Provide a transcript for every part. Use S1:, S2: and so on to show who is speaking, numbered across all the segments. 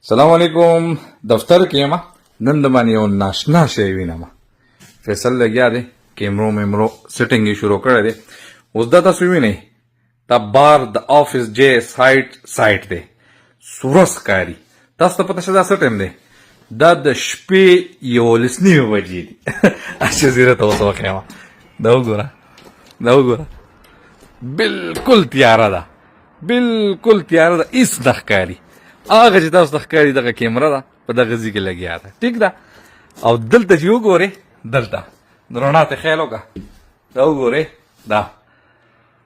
S1: السلام علیکم دفتر کې یم نن د باندې یو ناشنا شی وینم فیصل لګیا دی کیمرو میمرو سیټینګ یې شروع کړی دی اوس دا تاسو وینئ دا بار د آفیس جے سایټ دی سوره ښکاري تاسو ته پته شته دا څه ټایم دی دا د شپې 11:30 بجې دي جزیره ته اوس وښیم دا وګوره بالکل تیاره ده بالکل تیاره ده هېڅ نه ښکاري هغه چې تاسو ته ښکاري دغه کیمره ده په دغه ځای کې لګیا ده ټیک ده او دلته چې وګورئ دلته د رڼا ته خیال وکړه دا وګورئ دا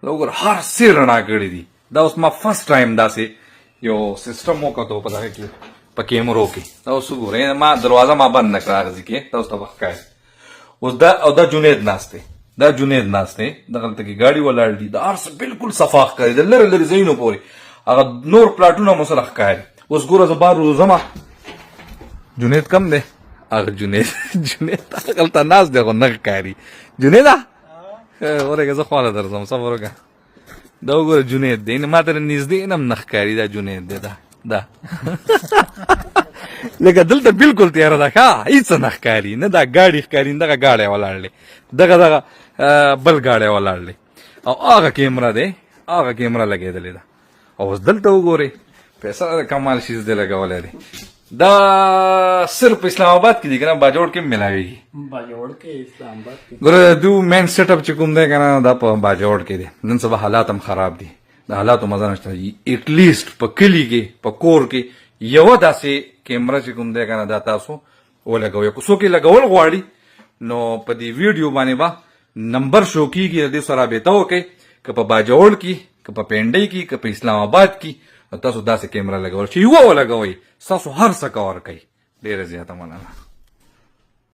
S1: وګوره هر څه رڼا کړي دي دا اوس ما فرسټ ټایم داسې یو سیسټم وکړو په دغه کې په کیمرو کې دا اوس وګورئ ما دروازه ما بند نه کړه هغه ځای کې تاسو ته به ښکاري اوس دا جنید ناست دی دغلته کې ګاډي ولاړ دي د هر څه بالکل صفا ښکاري د لرې لرې ځایونو پورې هغه نور پلاټونه مو سره ښکاري اوس ګوره زه بار وځم جنید کم دی هغه جنید هغلته ناست دی خو نه ښکاري جنیده ورېږه زه خواله درځم صبر وکړه دا وګوره جنید دی ما ته نږدې نه هم نه ښکاري دا جنید دی دا لکه دلته بالکل تیاره ده ښه هېڅ نه ښکاري نه دا ګاډي ښکاري نه دغه ګاډی ولاړ دی دغه بل ګاډی ولاړ دی او هغه کیمره دی هغه کیمره لګېدلې ده او اوس دلته وګورئ پیسه کمال شیز دی لګولی دی دا صرف اسلام آباد کې دی که نه باجوړ کې هم میلاویږي ګوره دو مین سیټ اپ چې کوم دی که نه دا په باجوړ کې دی نن سبا حالات هم خراب دي د حالاتو مزه نشته ایټلیسټ په کلي کې په کور کې یوه داسې کیمره چې کوم دی که نه دا تاسو ولګوئ که څوک یې لګول غواړي نو په دې ویډیو باندې به نمبر شو کېږي د دې سره رابطه وکړئ که په باجوړ کې که په پینډۍ کې که په اسلام آباد کې تاسو داسې کیمره لګول چې یوه ولګوئ ستاسو هر څه کور کوي ډېره زیاته مننه